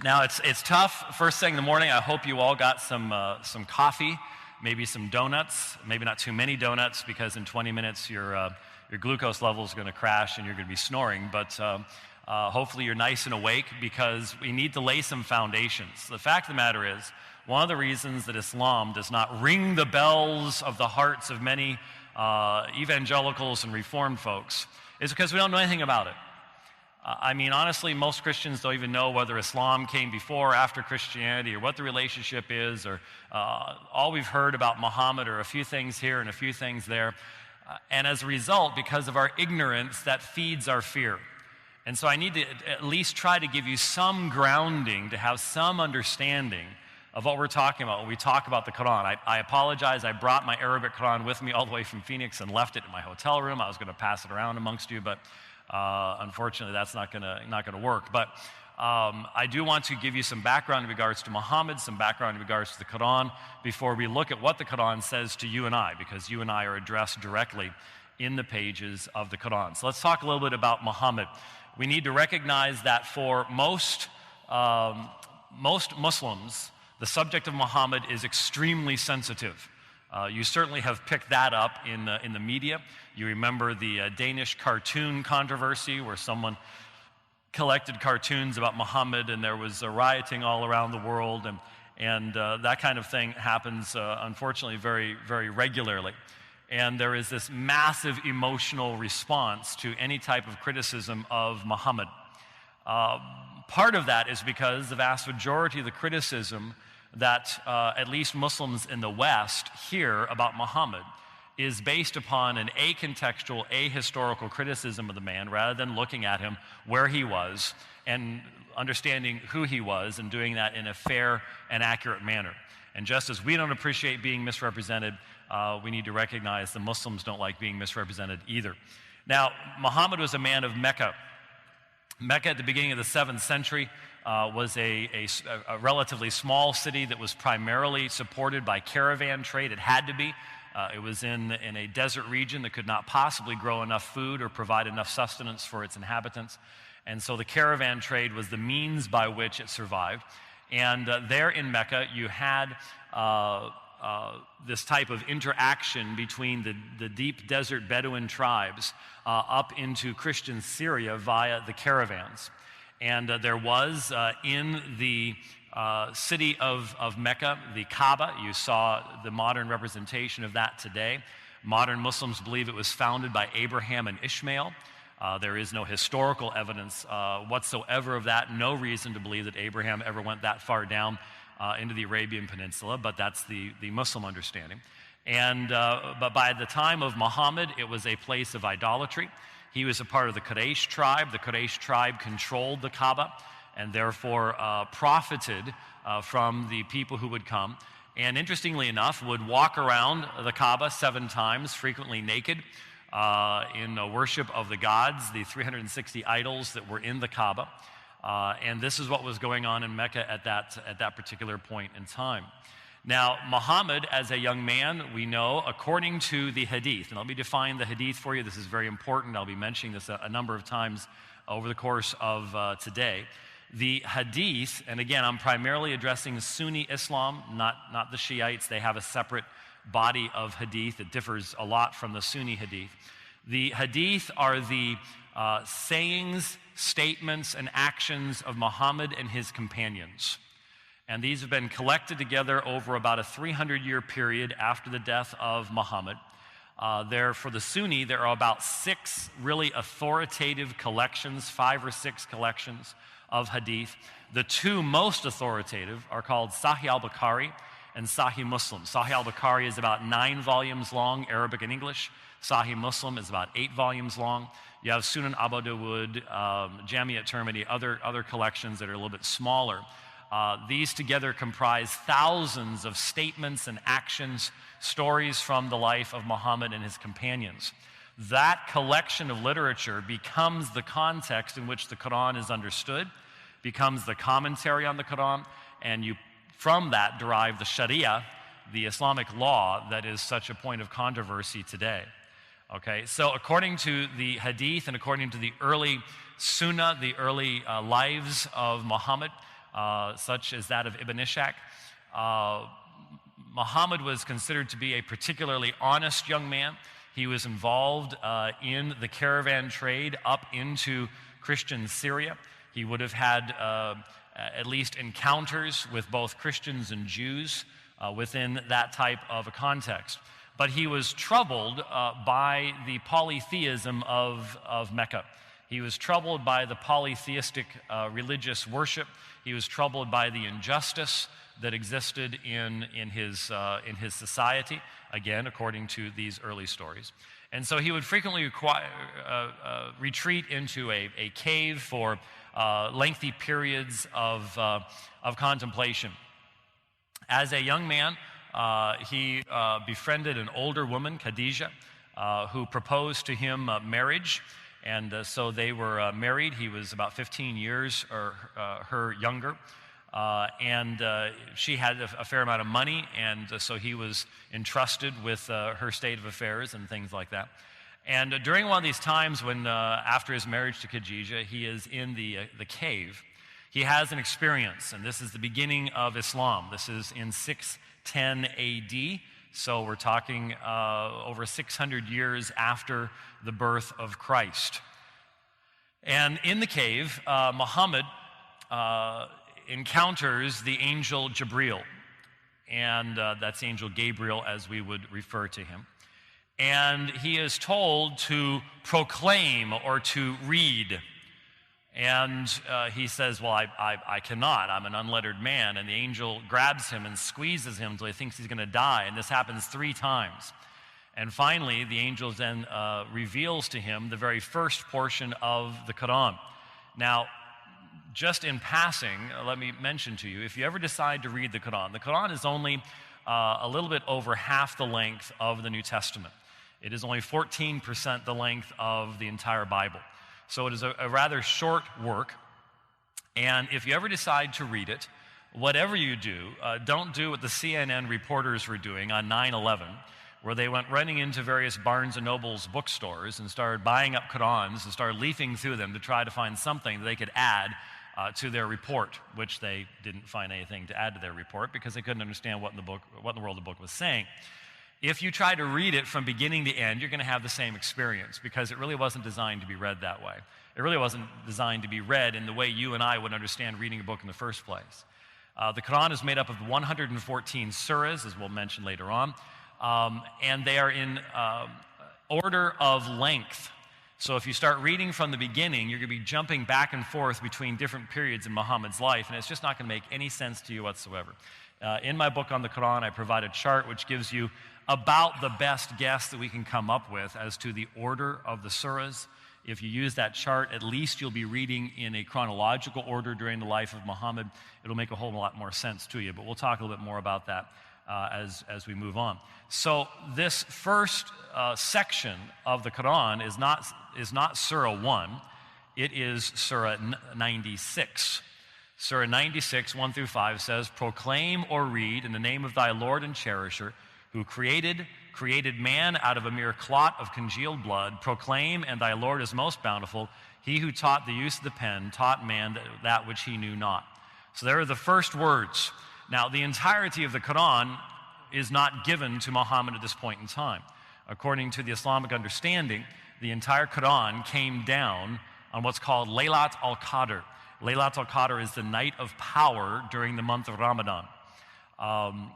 Now, it's tough. First thing in the morning, I hope you all got some coffee, maybe some donuts, maybe not too many donuts, because in 20 minutes your glucose level is going to crash and you're going to be snoring. But hopefully you're nice and awake, because we need to lay some foundations. The fact of the matter is, one of the reasons that Islam does not ring the bells of the hearts of many evangelicals and Reformed folks is because we don't know anything about it. I mean, honestly, most Christians don't even know whether Islam came before or after Christianity, or what the relationship is, or all we've heard about Muhammad are a few things here and a few things there. And as a result, because of our ignorance, that feeds our fear. And so I need to at least try to give you some grounding, to have some understanding of what we're talking about when we talk about the Quran. I apologize, I brought my Arabic Quran with me all the way from Phoenix and left it in my hotel room. I was going to pass it around amongst you, but unfortunately, that's not going to work. But I do want to give you some background in regards to Muhammad, some background in regards to the Quran, before we look at what the Quran says to you and I, because you and I are addressed directly in the pages of the Quran. So let's talk a little bit about Muhammad. We need to recognize that for most Muslims, the subject of Muhammad is extremely sensitive. You certainly have picked that up in the media. You remember the Danish cartoon controversy, where someone collected cartoons about Muhammad and there was rioting all around the world, and that kind of thing happens, unfortunately, very, very regularly. And there is this massive emotional response to any type of criticism of Muhammad. Part of that is because the vast majority of the criticism that at least Muslims in the West hear about Muhammad is based upon an acontextual, ahistorical criticism of the man, rather than looking at him where he was and understanding who he was, and doing that in a fair and accurate manner. And just as we don't appreciate being misrepresented, we need to recognize the Muslims don't like being misrepresented either. Now, Muhammad was a man of Mecca. Mecca at the beginning of the 7th century was a relatively small city that was primarily supported by caravan trade. It had to be. It was in a desert region that could not possibly grow enough food or provide enough sustenance for its inhabitants. And so the caravan trade was the means by which it survived. And there in Mecca, you had this type of interaction between the deep desert Bedouin tribes up into Christian Syria via the caravans. And there was in the city of Mecca, the Kaaba. You saw the modern representation of that today. Modern Muslims believe it was founded by Abraham and Ishmael. There is no historical evidence whatsoever of that. No reason to believe that Abraham ever went that far down into the Arabian Peninsula, but that's the Muslim understanding. And but by the time of Muhammad, it was a place of idolatry. He was a part of the Quraysh tribe. The Quraysh tribe controlled the Kaaba and therefore profited from the people who would come. And interestingly enough, would walk around the Kaaba 7 times, frequently naked, in worship of the gods, the 360 idols that were in the Kaaba. And this is what was going on in Mecca at that particular point in time. Now, Muhammad, as a young man, we know, according to the Hadith, and let me define the Hadith for you. This is very important. I'll be mentioning this a number of times over the course of today. The Hadith, and again, I'm primarily addressing Sunni Islam, not the Shiites. They have a separate body of Hadith that differs a lot from the Sunni Hadith. The Hadith are the sayings, statements, and actions of Muhammad and his companions. And these have been collected together over about a 300-year period after the death of Muhammad. For the Sunni, there are about 6 really authoritative collections, 5 or 6 collections of Hadith. The 2 most authoritative are called Sahih al-Bukhari and Sahih Muslim. Sahih al-Bukhari is about 9 volumes long, Arabic and English. Sahih Muslim is about 8 volumes long. You have Sunan Abu Dawud, Jami at-Tirmidhi, other collections that are a little bit smaller. These together comprise thousands of statements and actions, stories from the life of Muhammad and his companions. That collection of literature becomes the context in which the Quran is understood, becomes the commentary on the Quran, and you from that derive the Sharia, the Islamic law that is such a point of controversy today. Okay, so according to the Hadith and according to the early Sunnah, the early lives of Muhammad, such as that of Ibn Ishaq. Muhammad was considered to be a particularly honest young man. He was involved in the caravan trade up into Christian Syria. He would have had at least encounters with both Christians and Jews within that type of a context. But he was troubled by the polytheism of Mecca. He was troubled by the polytheistic religious worship. He was troubled by the injustice that existed in his society, again, according to these early stories. And so he would frequently retreat into a cave for lengthy periods of contemplation. As a young man, he befriended an older woman, Khadijah, who proposed to him marriage. And so they were married. He was about 15 years her younger. And she had a fair amount of money, and so he was entrusted with her state of affairs and things like that. And during one of these times when, after his marriage to Khadijah, he is in the cave, he has an experience, and this is the beginning of Islam. This is in 610 AD, so we're talking over 600 years after the birth of Christ. And in the cave, Muhammad encounters the angel Jibril, and that's angel Gabriel as we would refer to him. And he is told to proclaim or to read. And he says, well, I cannot. I'm an unlettered man. And the angel grabs him and squeezes him until he thinks he's going to die. And this happens 3 times. And finally, the angel then reveals to him the very first portion of the Quran. Now, just in passing, let me mention to you, if you ever decide to read the Quran is only a little bit over half the length of the New Testament. It is only 14% the length of the entire Bible. So it is a rather short work. And if you ever decide to read it, whatever you do, don't do what the CNN reporters were doing on 9/11, where they went running into various Barnes & Noble's bookstores and started buying up Qurans and started leafing through them to try to find something that they could add to their report, which they didn't find anything to add to their report because they couldn't understand what in the world the book was saying. If you try to read it from beginning to end, you're going to have the same experience because it really wasn't designed to be read that way. It really wasn't designed to be read in the way you and I would understand reading a book in the first place. The Quran is made up of 114 surahs, as we'll mention later on, and they are in order of length. So if you start reading from the beginning, you're going to be jumping back and forth between different periods in Muhammad's life, and it's just not going to make any sense to you whatsoever. In my book on the Quran, I provide a chart which gives you about the best guess that we can come up with as to the order of the surahs. If you use that chart, at least you'll be reading in a chronological order during the life of Muhammad. It'll make a whole lot more sense to you, but we'll talk a little bit more about that as we move on. So this first section of the Quran is not Surah 1, it is Surah 96. Surah 96, 1 through 5 says, "Proclaim or read in the name of thy Lord and Cherisher, who created man out of a mere clot of congealed blood. Proclaim, and thy Lord is most bountiful. He who taught the use of the pen taught man that which he knew not." So there are the first words. Now, the entirety of the Quran is not given to Muhammad at this point in time. According to the Islamic understanding, the entire Quran came down on what's called Laylat al-Qadr. Laylat al-Qadr is the night of power during the month of Ramadan.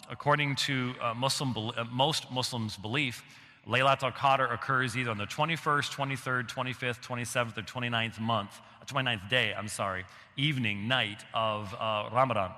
According to most Muslims' belief, Laylat al-Qadr occurs either on the 21st, 23rd, 25th, 27th, or 29th day, evening, night of Ramadan.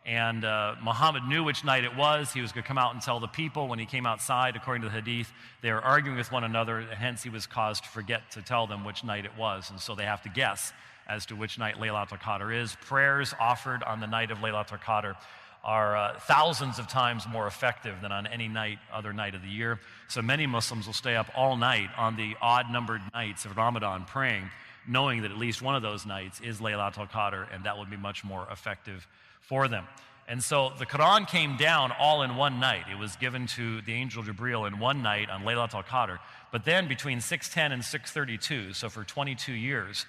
And Muhammad knew which night it was. He was going to come out and tell the people. When he came outside, according to the hadith, they were arguing with one another, hence he was caused to forget to tell them which night it was. And so they have to guess as to which night Laylat al-Qadr is. Prayers offered on the night of Laylat al-Qadr are thousands of times more effective than on any other night of the year. So many Muslims will stay up all night on the odd-numbered nights of Ramadan praying, knowing that at least one of those nights is Laylat al-Qadr, and that would be much more effective for them. And so the Quran came down all in one night. It was given to the angel Jibril in one night on Laylat al-Qadr. But then between 610 and 632, so for 22 years,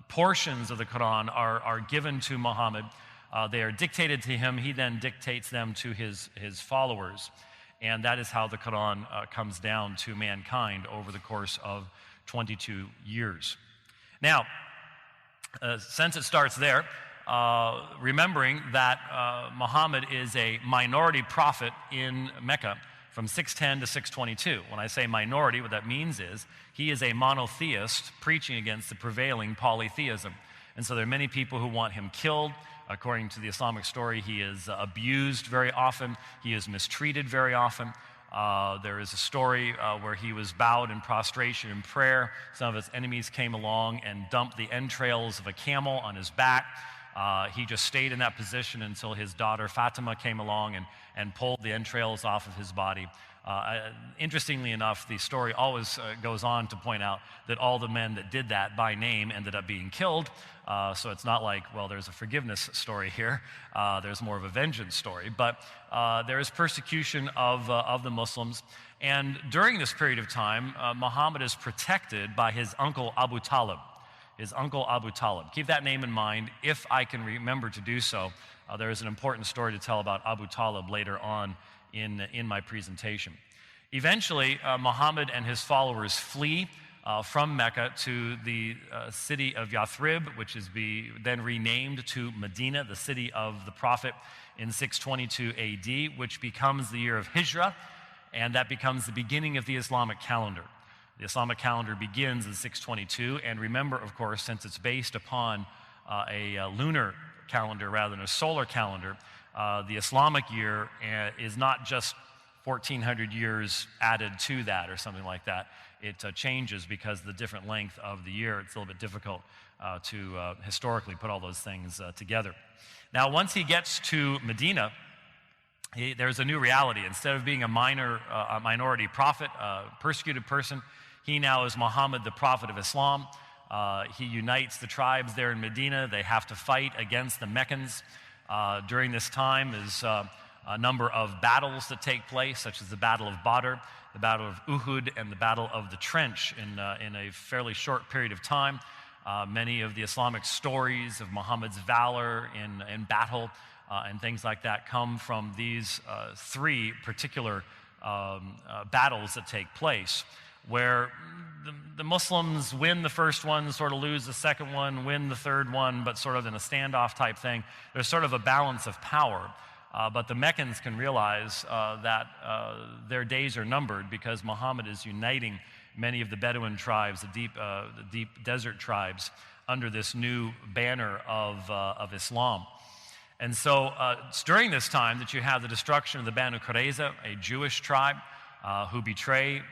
portions of the Quran are given to Muhammad. They are dictated to him. He then dictates them to his followers. And that is how the Quran comes down to mankind over the course of 22 years. Now, since it starts there, remembering that Muhammad is a minority prophet in Mecca from 610 to 622. When I say minority, what that means is he is a monotheist preaching against the prevailing polytheism. And so there are many people who want him killed. According to the Islamic story, he is abused very often. He is mistreated very often. There is a story where he was bowed in prostration in prayer. Some of his enemies came along and dumped the entrails of a camel on his back. He just stayed in that position until his daughter Fatima came along and pulled the entrails off of his body. Interestingly enough, the story always goes on to point out that all the men that did that by name ended up being killed. So it's not like, well, there's a forgiveness story here. There's more of a vengeance story. But there is persecution of the Muslims. And during this period of time, Muhammad is protected by his uncle Abu Talib. His uncle Abu Talib. Keep that name in mind if I can remember to do so. There is an important story to tell about Abu Talib later on in my presentation. Eventually, Muhammad and his followers flee from Mecca to the city of Yathrib, which is then renamed to Medina, the city of the Prophet, in 622 AD, which becomes the year of Hijrah, and that becomes the beginning of the Islamic calendar. The Islamic calendar begins in 622, and remember, of course, since it's based upon a lunar calendar rather than a solar calendar, the Islamic year is not just 1,400 years added to that or something like that. It changes because of the different length of the year. It's a little bit difficult to historically put all those things together. Now, once he gets to Medina, there's a new reality. Instead of being a minority prophet, a persecuted person, he now is Muhammad, the prophet of Islam. He unites the tribes there in Medina. They have to fight against the Meccans. During this time is a number of battles that take place, such as the Battle of Badr, the Battle of Uhud, and the Battle of the Trench in a fairly short period of time. Many of the Islamic stories of Muhammad's valor in battle and things like that come from these three particular battles that take place, where the Muslims win the first one, sort of lose the second one, win the third one, but sort of in a standoff type thing. There's sort of a balance of power. But the Meccans can realize that their days are numbered because Muhammad is uniting many of the Bedouin tribes, the deep desert tribes, under this new banner of Islam. And so it's during this time that you have the destruction of the Banu Qurayza, a Jewish tribe, who betray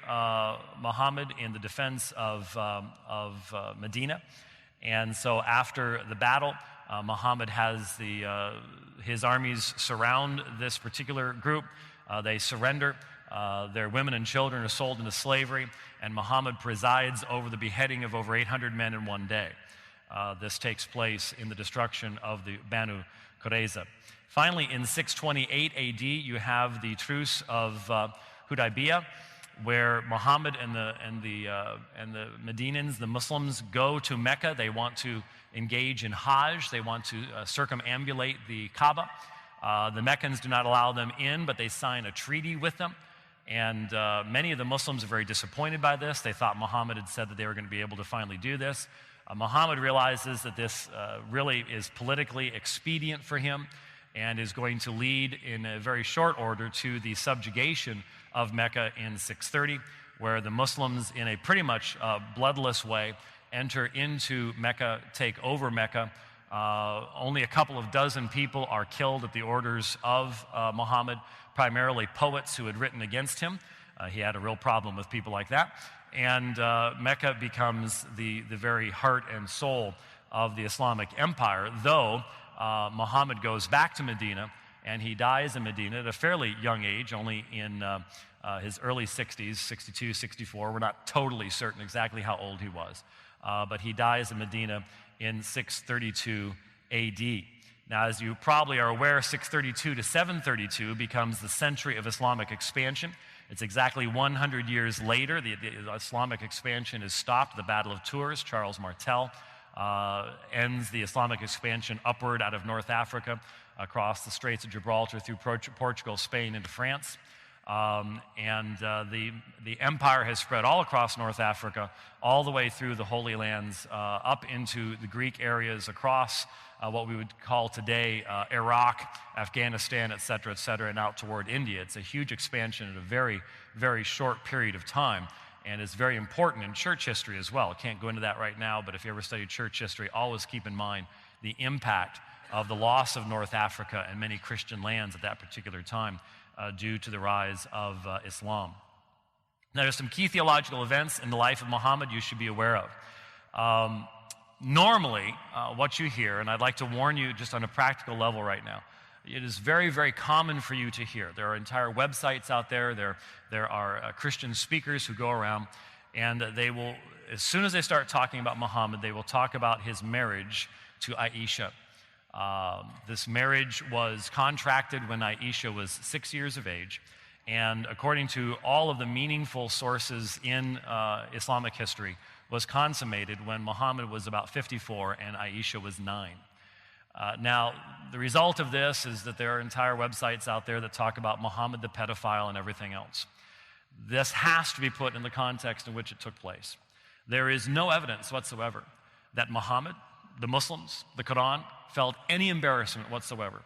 Muhammad in the defense of Medina. And so after the battle, Muhammad has his armies surround this particular group. They surrender. Their women and children are sold into slavery, and Muhammad presides over the beheading of over 800 men in one day. This takes place in the destruction of the Banu Qurayza. Finally, in 628 AD, you have the truce of Hudaybiyah, where Muhammad and the Medinans, the Muslims, go to Mecca. They want to engage in Hajj. They want to circumambulate the Kaaba. The Meccans do not allow them in, but they sign a treaty with them. And many of the Muslims are very disappointed by this. They thought Muhammad had said that they were going to be able to finally do this. Muhammad realizes that this really is politically expedient for him and is going to lead in a very short order to the subjugation of Mecca in 630, where the Muslims, in a pretty much bloodless way, enter into Mecca, take over Mecca. Only a couple of dozen people are killed at the orders of Muhammad, primarily poets who had written against him. He had a real problem with people like that. And Mecca becomes the very heart and soul of the Islamic Empire, though Muhammad goes back to Medina, and he dies in Medina at a fairly young age, only in his early 60s, 62, 64. We're not totally certain exactly how old he was. But he dies in Medina in 632 AD. Now, as you probably are aware, 632 to 732 becomes the century of Islamic expansion. It's exactly 100 years later. The Islamic expansion is stopped. The Battle of Tours, Charles Martel ends the Islamic expansion upward out of North Africa, across the Straits of Gibraltar through Portugal, Spain, into France. The empire has spread all across North Africa, all the way through the Holy Lands, up into the Greek areas, across what we would call today Iraq, Afghanistan, et cetera, and out toward India. It's a huge expansion in a very, very short period of time, and it's very important in church history as well. I can't go into that right now, but if you ever study church history, always keep in mind the impact of the loss of North Africa and many Christian lands at that particular time due to the rise of Islam. Now, there's some key theological events in the life of Muhammad you should be aware of. Normally, what you hear, and I'd like to warn you just on a practical level right now, it is very, very common for you to hear. There are entire websites out there. There are Christian speakers who go around, and they will, as soon as they start talking about Muhammad, they will talk about his marriage to Aisha. This marriage was contracted when Aisha was 6 years of age, and according to all of the meaningful sources in Islamic history, was consummated when Muhammad was about 54 and Aisha was 9. Now, the result of this is that there are entire websites out there that talk about Muhammad the pedophile and everything else. This has to be put in the context in which it took place. There is no evidence whatsoever that Muhammad, the Muslims, the Quran, felt any embarrassment whatsoever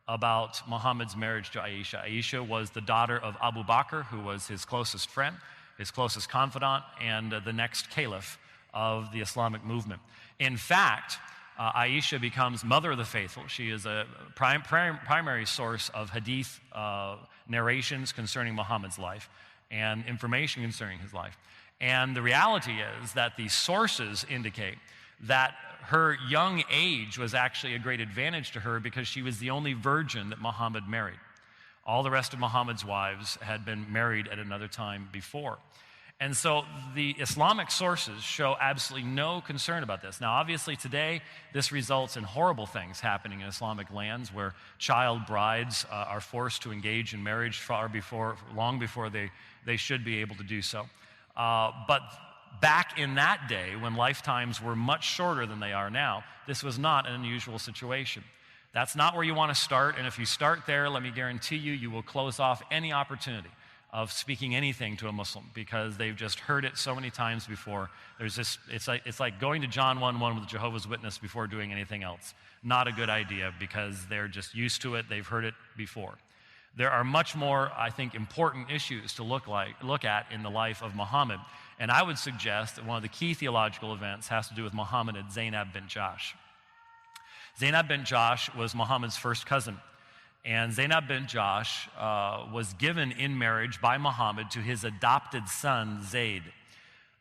about Muhammad's marriage to Aisha. Aisha was the daughter of Abu Bakr, who was his closest friend, his closest confidant, and the next caliph of the Islamic movement. In fact, Aisha becomes mother of the faithful. She is a primary source of hadith narrations concerning Muhammad's life and information concerning his life. And the reality is that the sources indicate that her young age was actually a great advantage to her because she was the only virgin that Muhammad married. All the rest of Muhammad's wives had been married at another time before. And so the Islamic sources show absolutely no concern about this. Now, obviously today, this results in horrible things happening in Islamic lands where child brides are forced to engage in marriage long before they should be able to do so. But back in that day, when lifetimes were much shorter than they are now, this was not an unusual situation. That's not where you want to start, and if you start there, let me guarantee you, you will close off any opportunity of speaking anything to a Muslim because they've just heard it so many times before. It's like going to John 1:1 with Jehovah's Witness before doing anything else. Not a good idea because they're just used to it, they've heard it before. There are much more, I think, important issues to look at in the life of Muhammad. And I would suggest that one of the key theological events has to do with Muhammad and Zainab bint Jahsh. Zainab bint Jahsh was Muhammad's first cousin. And Zainab bint Jahsh was given in marriage by Muhammad to his adopted son, Zayd.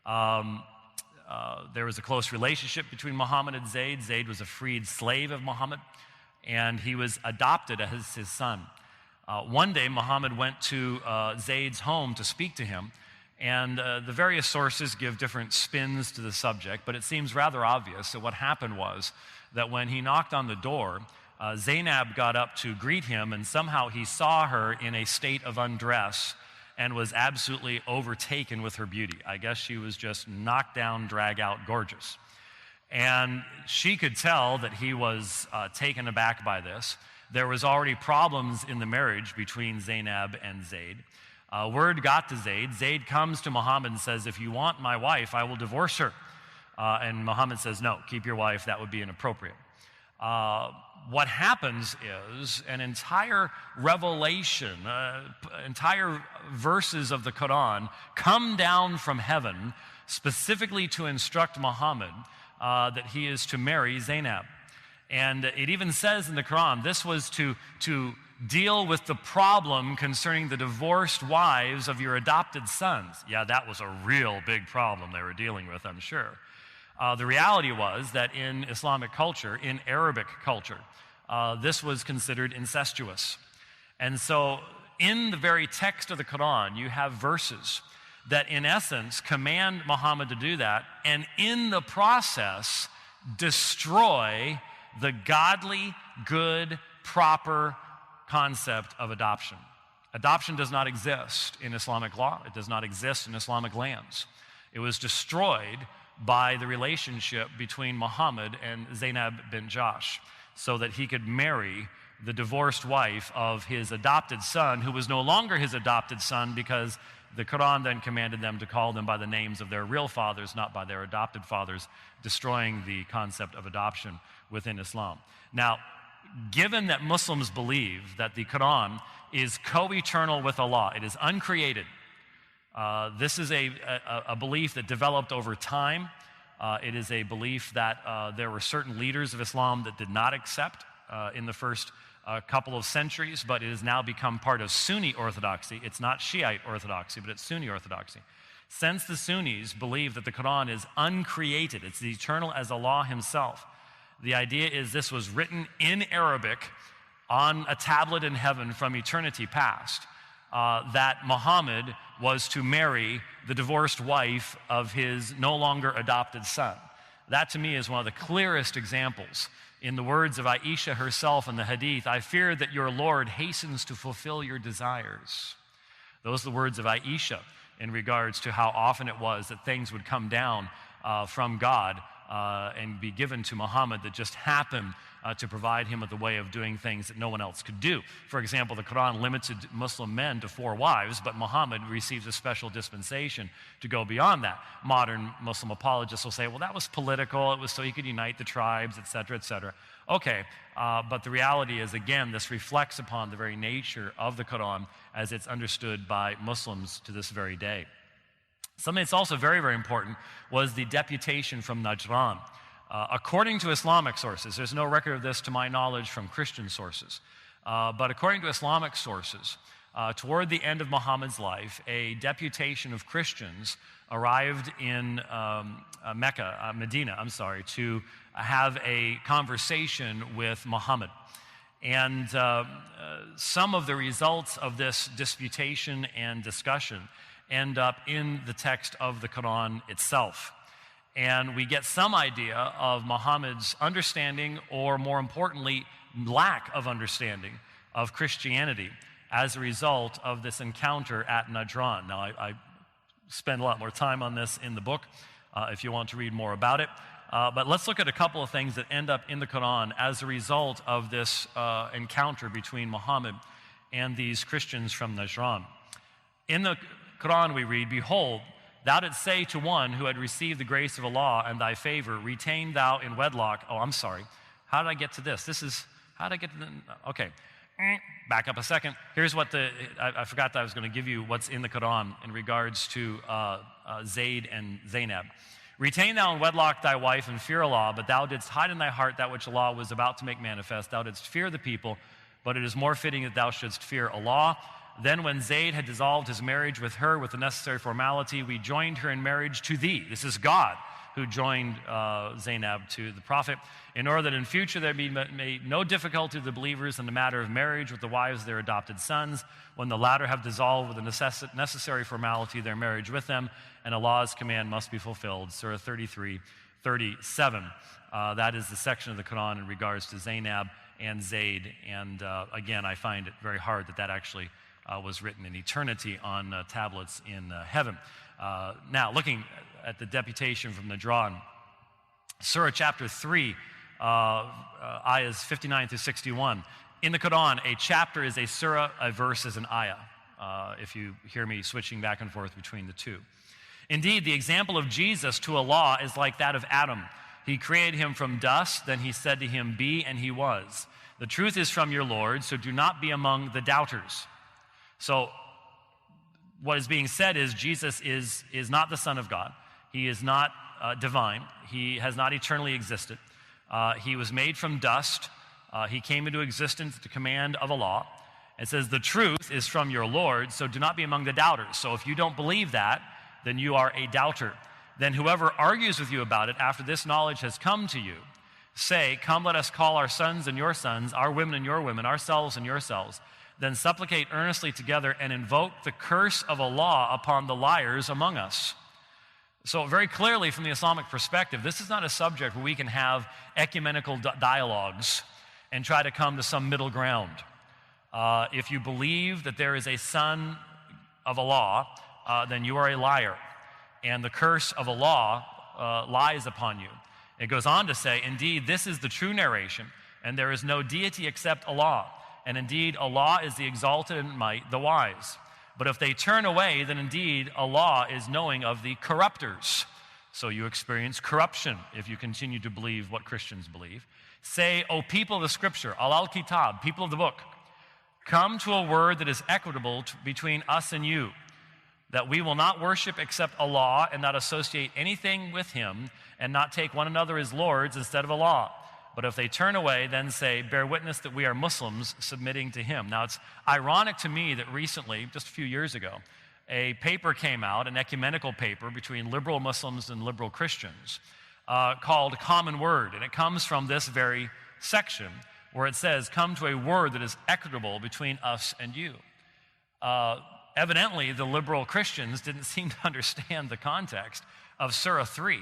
There was a close relationship between Muhammad and Zayd. Zayd was a freed slave of Muhammad, and he was adopted as his son. One day, Muhammad went to Zayd's home to speak to him, and the various sources give different spins to the subject, but it seems rather obvious that what happened was that when he knocked on the door, Zainab got up to greet him, and somehow he saw her in a state of undress and was absolutely overtaken with her beauty. I guess she was just knocked down, drag out, gorgeous. And she could tell that he was taken aback by this. There was already problems in the marriage between Zainab and Zayd. Word got to Zayd. Zayd comes to Muhammad and says, "If you want my wife, I will divorce her." And Muhammad says, "No, keep your wife. That would be inappropriate." What happens is an entire revelation, entire verses of the Quran come down from heaven specifically to instruct Muhammad that he is to marry Zainab. And it even says in the Quran, this was to deal with the problem concerning the divorced wives of your adopted sons. Yeah, that was a real big problem they were dealing with, I'm sure. The reality was that in Islamic culture, in Arabic culture, this was considered incestuous. And so in the very text of the Quran, you have verses that in essence command Muhammad to do that, and in the process destroy the godly, good, proper concept of adoption. Adoption does not exist in Islamic law. It does not exist in Islamic lands. It was destroyed by the relationship between Muhammad and Zainab bint Jahsh, so that he could marry the divorced wife of his adopted son, who was no longer his adopted son, because the Quran then commanded them to call them by the names of their real fathers, not by their adopted fathers, destroying the concept of adoption within Islam. Now, given that Muslims believe that the Quran is co-eternal with Allah, it is uncreated, this is a belief that developed over time. It is a belief that there were certain leaders of Islam that did not accept in the first couple of centuries, but it has now become part of Sunni orthodoxy. It's not Shiite orthodoxy, but it's Sunni orthodoxy. Since the Sunnis believe that the Quran is uncreated, it's as eternal as Allah himself, the idea is this was written in Arabic on a tablet in heaven from eternity past, that Muhammad was to marry the divorced wife of his no longer adopted son. That to me is one of the clearest examples. In the words of Aisha herself in the Hadith, "I fear that your Lord hastens to fulfill your desires." Those are the words of Aisha in regards to how often it was that things would come down from God and be given to Muhammad that just happened to provide him with a way of doing things that no one else could do. For example, the Quran limited Muslim men to 4 wives, but Muhammad receives a special dispensation to go beyond that. Modern Muslim apologists will say, well, that was political, it was so he could unite the tribes, etc., etc. Okay, but the reality is, again, this reflects upon the very nature of the Quran as it's understood by Muslims to this very day. Something that's also very, very important was the deputation from Najran. According to Islamic sources, there's no record of this to my knowledge from Christian sources, but according to Islamic sources, toward the end of Muhammad's life, a deputation of Christians arrived in Medina, to have a conversation with Muhammad. And some of the results of this disputation and discussion end up in the text of the Quran itself. And we get some idea of Muhammad's understanding, or more importantly, lack of understanding of Christianity as a result of this encounter at Najran. Now, I spend a lot more time on this in the book if you want to read more about it. But let's look at a couple of things that end up in the Quran as a result of this encounter between Muhammad and these Christians from Najran. In the Quran we read, "Behold, thou didst say to one who had received the grace of Allah and thy favor, retain thou in wedlock." Oh, I'm sorry. How did I get to this? How did I get to the, okay. Back up a second. Here's what I forgot that I was going to give you what's in the Quran in regards to Zayd and Zainab. "Retain thou in wedlock thy wife and fear Allah, but thou didst hide in thy heart that which Allah was about to make manifest. Thou didst fear the people, but it is more fitting that thou shouldst fear Allah. Then when Zayd had dissolved his marriage with her with the necessary formality, we joined her in marriage to thee." This is God who joined Zainab to the Prophet, "in order that in future there be made no difficulty to the believers in the matter of marriage with the wives of their adopted sons, when the latter have dissolved with the necessary formality their marriage with them, and Allah's command must be fulfilled." Surah 33:37. That is the section of the Quran in regards to Zainab and Zayd. And again, I find it very hard that actually was written in eternity on tablets in heaven. Now, looking at the deputation from Najran, Surah chapter 3, ayahs 59 through 61. In the Quran, a chapter is a surah, a verse is an ayah, if you hear me switching back and forth between the two. "Indeed, the example of Jesus to Allah is like that of Adam. He created him from dust, then he said to him, 'Be,' and he was. The truth is from your Lord, so do not be among the doubters." So what is being said is Jesus is not the Son of God. He is not divine. He has not eternally existed. He was made from dust. He came into existence at the command of Allah. It says, "The truth is from your Lord, so do not be among the doubters." So if you don't believe that, then you are a doubter. "Then whoever argues with you about it after this knowledge has come to you, say, 'Come, let us call our sons and your sons, our women and your women, ourselves and yourselves.' Then supplicate earnestly together and invoke the curse of Allah upon the liars among us." So very clearly from the Islamic perspective, this is not a subject where we can have ecumenical dialogues and try to come to some middle ground. If you believe that there is a son of Allah, then you are a liar. And the curse of Allah lies upon you. It goes on to say, indeed, this is the true narration, and there is no deity except Allah. And indeed, Allah is the exalted in might, the wise. But if they turn away, then indeed, Allah is knowing of the corrupters. So you experience corruption if you continue to believe what Christians believe. Say, O people of the Scripture, al-kitab, people of the book, come to a word that is equitable between us and you, that we will not worship except Allah and not associate anything with Him and not take one another as lords instead of Allah. But if they turn away, then say, bear witness that we are Muslims submitting to Him. Now, it's ironic to me that recently, just a few years ago, a paper came out, an ecumenical paper between liberal Muslims and liberal Christians called Common Word. And it comes from this very section where it says, come to a word that is equitable between us and you. Evidently, the liberal Christians didn't seem to understand the context of Surah 3,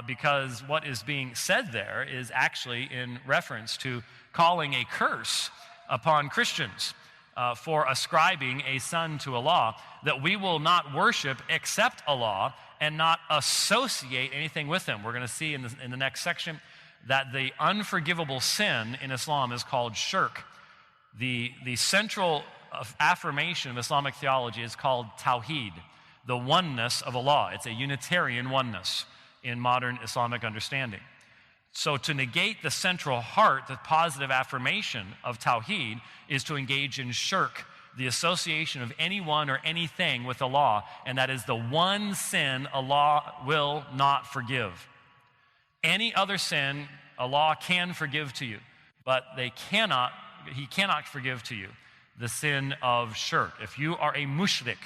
because what is being said there is actually in reference to calling a curse upon Christians for ascribing a son to Allah, that we will not worship except Allah and not associate anything with Him. We're going to see in the next section that the unforgivable sin in Islam is called shirk. The central affirmation of Islamic theology is called tawheed, the oneness of Allah. It's a Unitarian oneness in modern Islamic understanding. So to negate the central heart, the positive affirmation of tawheed, is to engage in shirk, the association of anyone or anything with Allah, and that is the one sin Allah will not forgive. Any other sin Allah can forgive to you, but He cannot forgive to you the sin of shirk. If you are a mushrik,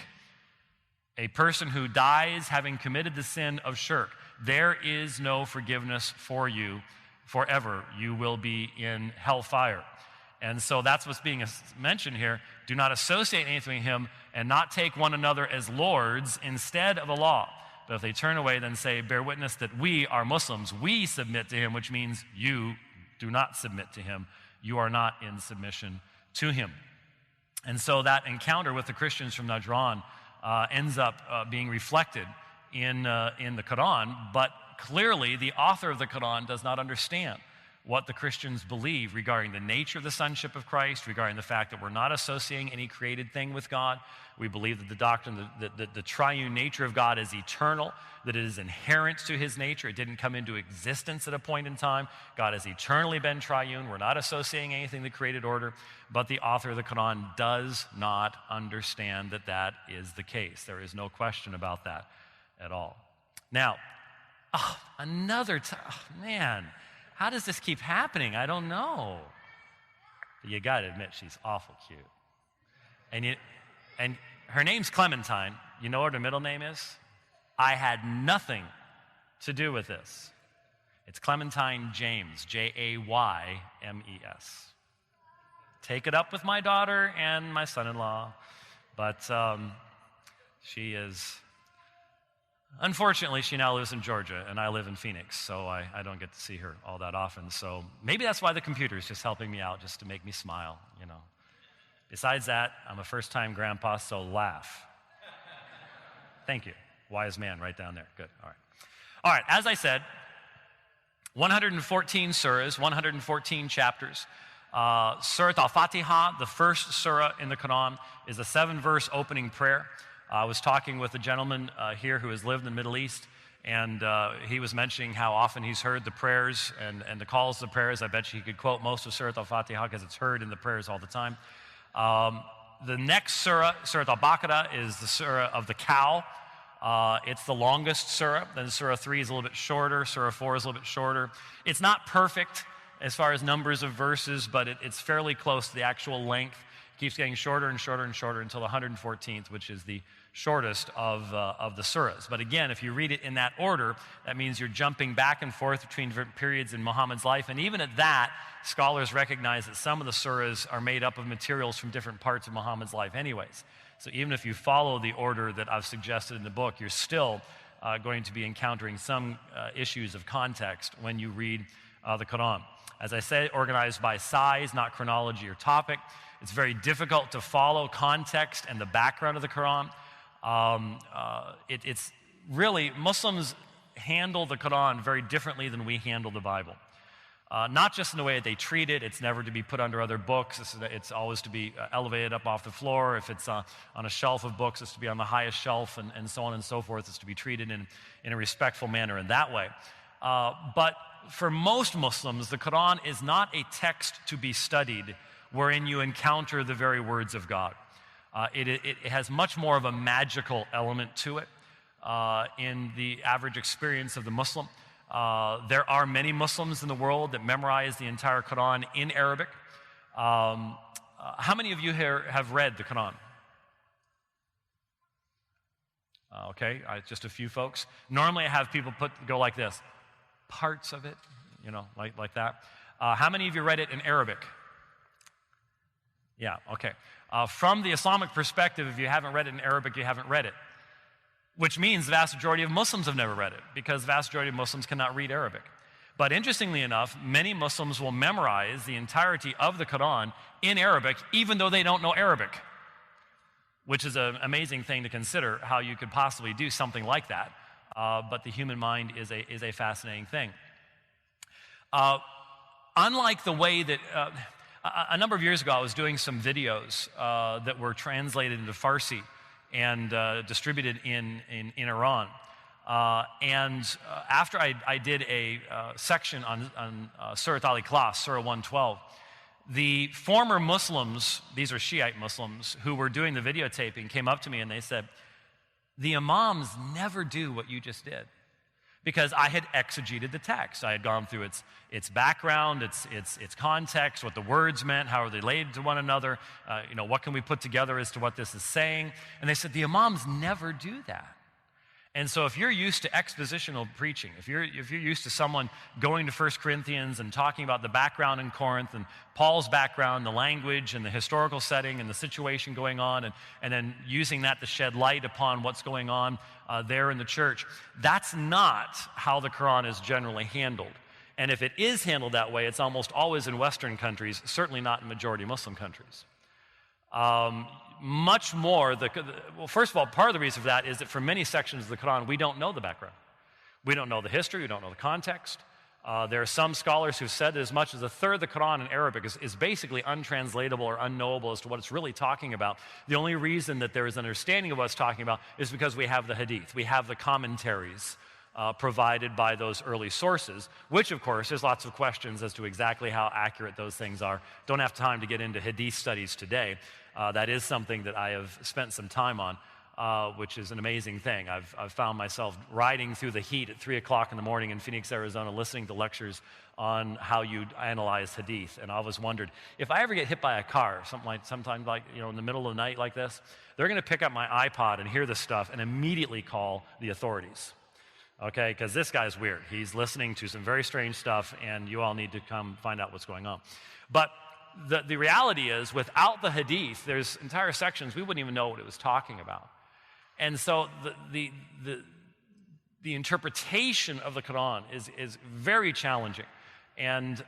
a person who dies having committed the sin of shirk, there is no forgiveness for you forever. You will be in hellfire. And so that's what's being mentioned here. Do not associate anything with Him and not take one another as lords instead of Allah. But if they turn away, then say, bear witness that we are Muslims. We submit to Him, which means you do not submit to Him. You are not in submission to Him. And so that encounter with the Christians from Najran ends up being reflected in the Quran, but clearly the author of the Quran does not understand what the Christians believe regarding the nature of the sonship of Christ, regarding the fact that we're not associating any created thing with God. We believe that the doctrine, the triune nature of God is eternal, that it is inherent to His nature. It didn't come into existence at a point in time. God has eternally been triune. We're not associating anything with the created order, but the author of the Quran does not understand that that is the case. There is no question about that at all. Now, man, how does this keep happening? I don't know. But you got to admit, she's awful cute. And her name's Clementine. You know what her middle name is? I had nothing to do with this. It's Clementine James, Jaymes. Take it up with my daughter and my son-in-law. But she is... Unfortunately, she now lives in Georgia, and I live in Phoenix, so I don't get to see her all that often. So maybe that's why the computer is just helping me out, just to make me smile, you know. Besides that, I'm a first-time grandpa, so laugh. Thank you. Wise man right down there. Good. All right. All right, as I said, 114 surahs, 114 chapters. Surah Al-Fatiha, the first surah in the Quran, is a 7-verse opening prayer. I was talking with a gentleman here who has lived in the Middle East, and he was mentioning how often he's heard the prayers and the calls to prayers. I bet you he could quote most of Surah Al-Fatiha because it's heard in the prayers all the time. The next surah, Surah Al-Baqarah, is the surah of the cow. It's the longest surah. Then Surah 3 is a little bit shorter. Surah 4 is a little bit shorter. It's not perfect as far as numbers of verses, but it's fairly close to the actual length. It keeps getting shorter and shorter and shorter until the 114th, which is the shortest of the surahs. But again, if you read it in that order, that means you're jumping back and forth between different periods in Muhammad's life. And even at that, scholars recognize that some of the surahs are made up of materials from different parts of Muhammad's life anyways. So even if you follow the order that I've suggested in the book, you're still going to be encountering some issues of context when you read the Quran. As I said, organized by size, not chronology or topic. It's very difficult to follow context and the background of the Quran. It's really, Muslims handle the Quran very differently than we handle the Bible. Not just in the way that they treat it. It's never to be put under other books. It's always to be elevated up off the floor. If it's on a shelf of books, it's to be on the highest shelf, and so on and so forth. It's to be treated in a respectful manner in that way. But for most Muslims, the Quran is not a text to be studied wherein you encounter the very words of God. It has much more of a magical element to it in the average experience of the Muslim. There are many Muslims in the world that memorize the entire Quran in Arabic. How many of you here have read the Quran? Okay, just a few folks. Normally I have people go like this, parts of it, like that. How many of you read it in Arabic? Yeah, okay. From the Islamic perspective, if you haven't read it in Arabic, you haven't read it. Which means the vast majority of Muslims have never read it, because the vast majority of Muslims cannot read Arabic. But interestingly enough, many Muslims will memorize the entirety of the Quran in Arabic, even though they don't know Arabic, which is an amazing thing to consider, how you could possibly do something like that. But the human mind is a fascinating thing. Unlike the way that... a number of years ago, I was doing some videos that were translated into Farsi and distributed in Iran. After I did a section on Surat al-Ikhlas, Surah 112, the former Muslims, these are Shiite Muslims, who were doing the videotaping, came up to me and they said, the Imams never do what you just did. Because I had exegeted the text. I had gone through its background, its context, what the words meant, how are they related to one another, what can we put together as to what this is saying. And they said, the Imams never do that. And so if you're used to expositional preaching, if you're used to someone going to 1 Corinthians and talking about the background in Corinth and Paul's background, the language and the historical setting and the situation going on, and then using that to shed light upon what's going on there in the church, that's not how the Quran is generally handled. And if it is handled that way, it's almost always in Western countries, certainly not in majority Muslim countries. Much more, well, first of all, part of the reason for that is that for many sections of the Quran, we don't know the background. We don't know the history, we don't know the context. There are some scholars who've said that as much as a third of the Quran in Arabic is basically untranslatable or unknowable as to what it's really talking about. The only reason that there is an understanding of what it's talking about is because we have the hadith, we have the commentaries provided by those early sources, which of course there's lots of questions as to exactly how accurate those things are. Don't have time to get into hadith studies today. That is something that I have spent some time on, which is an amazing thing. I've found myself riding through the heat at 3 o'clock in the morning in Phoenix, Arizona, listening to lectures on how you analyze hadith. And I always wondered, if I ever get hit by a car, sometime like, in the middle of the night like this, they're going to pick up my iPod and hear this stuff and immediately call the authorities. Okay, because this guy's weird. He's listening to some very strange stuff, and you all need to come find out what's going on. But the reality is, without the hadith, there's entire sections we wouldn't even know what it was talking about. And so the interpretation of the Quran is very challenging. And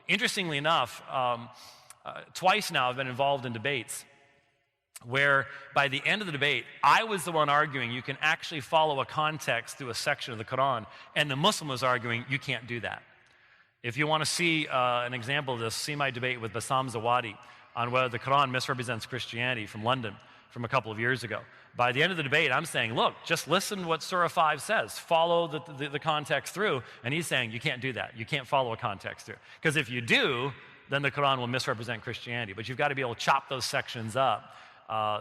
interestingly enough, twice now I've been involved in debates where by the end of the debate, I was the one arguing you can actually follow a context through a section of the Quran, and the Muslim was arguing you can't do that. If you want to see an example of this, see my debate with Bassam Zawadi on whether the Quran misrepresents Christianity from London from a couple of years ago. By the end of the debate, I'm saying, look, just listen to what Surah 5 says. Follow the context through. And he's saying, you can't do that. You can't follow a context through. Because if you do, then the Quran will misrepresent Christianity. But you've got to be able to chop those sections up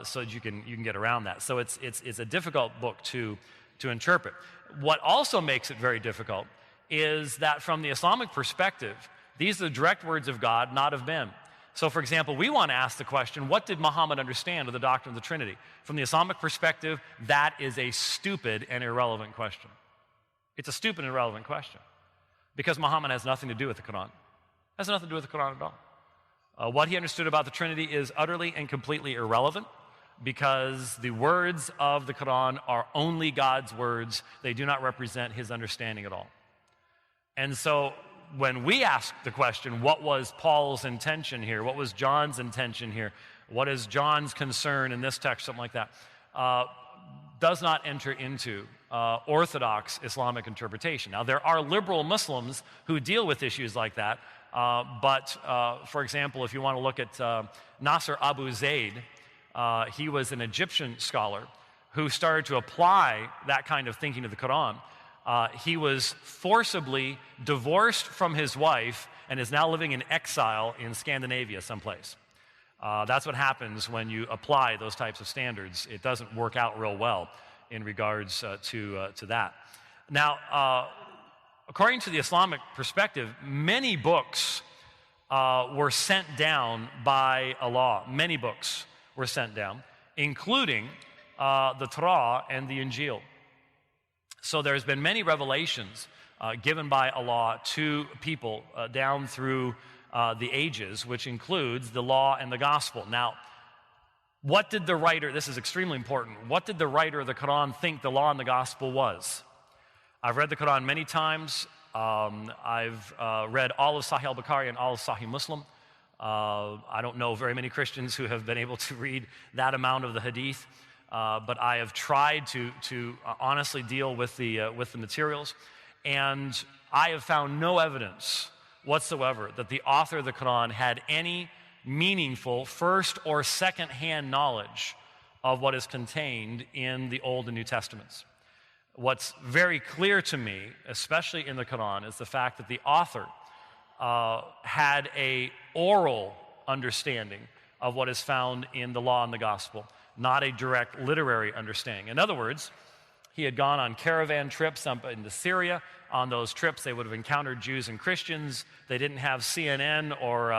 so that you can get around that. So it's a difficult book to interpret. What also makes it very difficult is that from the Islamic perspective, these are the direct words of God, not of men. So, for example, we want to ask the question, what did Muhammad understand of the doctrine of the Trinity? From the Islamic perspective, that is a stupid and irrelevant question. It's a stupid and irrelevant question because Muhammad has nothing to do with the Quran. It has nothing to do with the Quran at all. What he understood about the Trinity is utterly and completely irrelevant because the words of the Quran are only God's words. They do not represent his understanding at all. And so when we ask the question, what was Paul's intention here? What was John's intention here? What is John's concern in this text? Something like that. Does not enter into orthodox Islamic interpretation. Now, there are liberal Muslims who deal with issues like that, but for example, if you want to look at Nasser Abu Zaid, he was an Egyptian scholar who started to apply that kind of thinking to the Quran. He was forcibly divorced from his wife and is now living in exile in Scandinavia someplace. That's what happens when you apply those types of standards. It doesn't work out real well in regards to that. Now, according to the Islamic perspective, many books were sent down by Allah. Many books were sent down, including the Torah and the Injil. So there's been many revelations given by Allah to people down through the ages, which includes the law and the gospel. Now, what did the writer, this is extremely important, what did the writer of the Quran think the law and the gospel was? I've read the Quran many times. I've read all of Sahih al-Bukhari and all of Sahih Muslim. I don't know very many Christians who have been able to read that amount of the Hadith, but I have tried to honestly deal with the materials, and I have found no evidence whatsoever that the author of the Quran had any meaningful first or second-hand knowledge of what is contained in the Old and New Testaments. What's very clear to me, especially in the Quran, is the fact that the author had an oral understanding of what is found in the law and the gospel, not a direct literary understanding. In other words, he had gone on caravan trips up into Syria. On those trips, they would have encountered Jews and Christians. They didn't have CNN or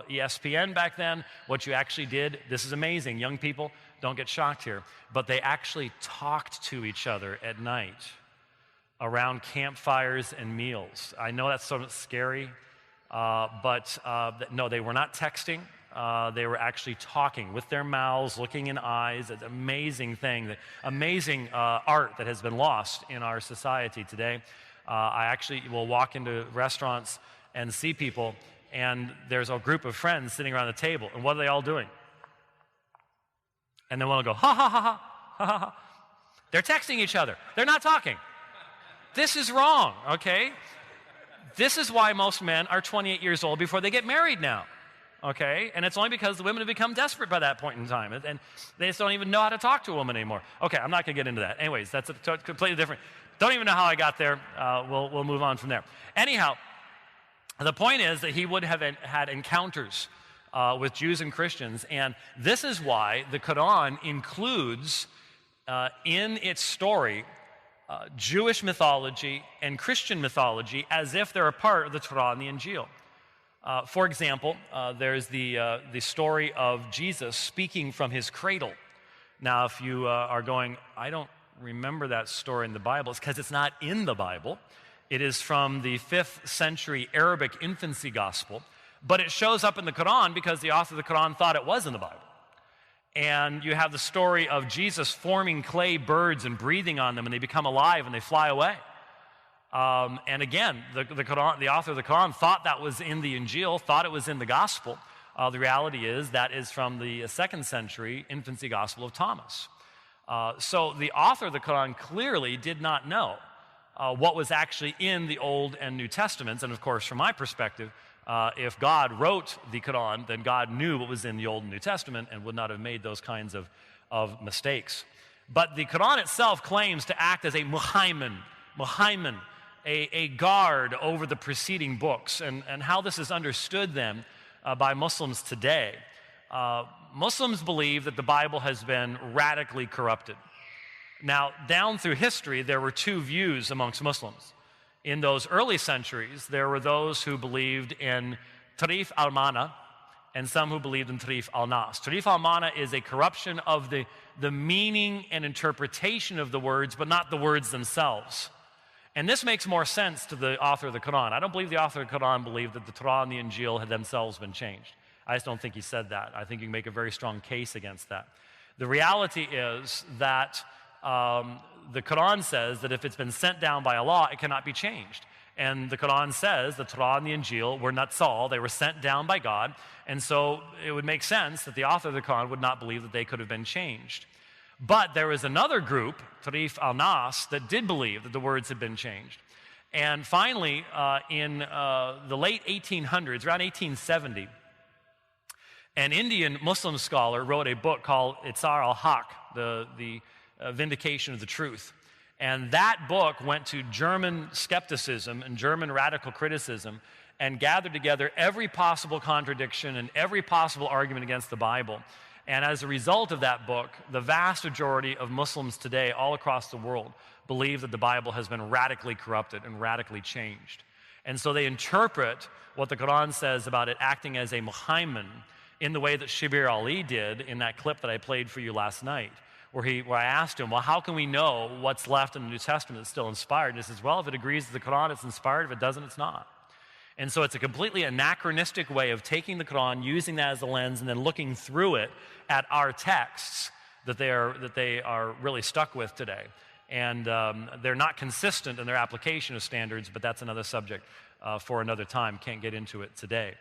ESPN back then. What you actually did, this is amazing, young people, don't get shocked here, but they actually talked to each other at night around campfires and meals. I know that's sort of scary, but no, they were not texting. They were actually talking with their mouths, looking in eyes. It's an amazing thing, amazing art that has been lost in our society today. I actually will walk into restaurants and see people, and there's a group of friends sitting around the table, and what are they all doing? And then one will go, ha, ha, ha, ha, ha, ha, ha. They're texting each other. They're not talking. This is wrong, okay? This is why most men are 28 years old before they get married now. Okay, and it's only because the women have become desperate by that point in time, and they just don't even know how to talk to a woman anymore. Okay, I'm not going to get into that. Anyways, that's completely different. Don't even know how I got there. We'll move on from there. Anyhow, the point is that he would have had encounters with Jews and Christians, and this is why the Quran includes in its story Jewish mythology and Christian mythology as if they're a part of the Torah and the Injil. For example, there's the story of Jesus speaking from his cradle. Now, if you are going, I don't remember that story in the Bible, it's because it's not in the Bible. It is from the 5th century Arabic infancy gospel, but it shows up in the Quran because the author of the Quran thought it was in the Bible. And you have the story of Jesus forming clay birds and breathing on them, and they become alive and they fly away. And again, the author of the Quran thought that was in the Injil, thought it was in the Gospel. The reality is that is from the 2nd century infancy Gospel of Thomas. So the author of the Quran clearly did not know what was actually in the Old and New Testaments. And of course, from my perspective, if God wrote the Quran, then God knew what was in the Old and New Testament and would not have made those kinds of mistakes. But the Quran itself claims to act as a muhaimin, a guard over the preceding books, and how this is understood then by Muslims today. Muslims believe that the Bible has been radically corrupted. Now, down through history, there were two views amongst Muslims. In those early centuries, there were those who believed in Tarif al-Mana and some who believed in Tarif al-Nas. Tarif al-Mana is a corruption of the meaning and interpretation of the words, but not the words themselves. And this makes more sense to the author of the Quran. I don't believe the author of the Quran believed that the Torah and the Injil had themselves been changed. I just don't think he said that. I think you can make a very strong case against that. The reality is that the Quran says that if it's been sent down by Allah, it cannot be changed. And the Quran says the Torah and the Injil were natsal, they were sent down by God, and so it would make sense that the author of the Quran would not believe that they could have been changed. But there was another group, Tarif al-Nas, that did believe that the words had been changed. And finally, in the late 1800s, around 1870, an Indian Muslim scholar wrote a book called Itzar al-Haq, the Vindication of the Truth. And that book went to German skepticism and German radical criticism and gathered together every possible contradiction and every possible argument against the Bible. And as a result of that book, the vast majority of Muslims today all across the world believe that the Bible has been radically corrupted and radically changed. And so they interpret what the Quran says about it acting as a muhaimin in the way that Shibir Ali did in that clip that I played for you last night, where I asked him, well, how can we know what's left in the New Testament that's still inspired? And he says, well, if it agrees with the Quran, it's inspired. If it doesn't, it's not. And so it's a completely anachronistic way of taking the Quran, using that as a lens, and then looking through it at our texts that they are really stuck with today. And they're not consistent in their application of standards, but that's another subject for another time. Can't get into it today.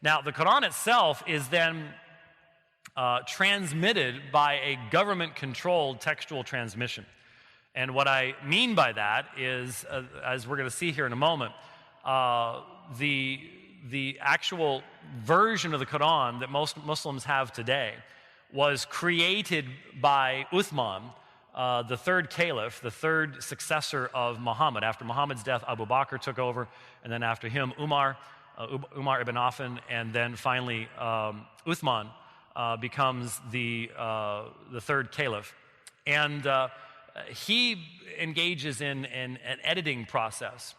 Now, the Quran itself is then transmitted by a government-controlled textual transmission. And what I mean by that is, as we're going to see here in a moment, the actual version of the Quran that most Muslims have today was created by Uthman, the third caliph, the third successor of Muhammad. After Muhammad's death, Abu Bakr took over, and then after him, Umar ibn Affan, and then finally Uthman becomes the third caliph. And he engages in an editing process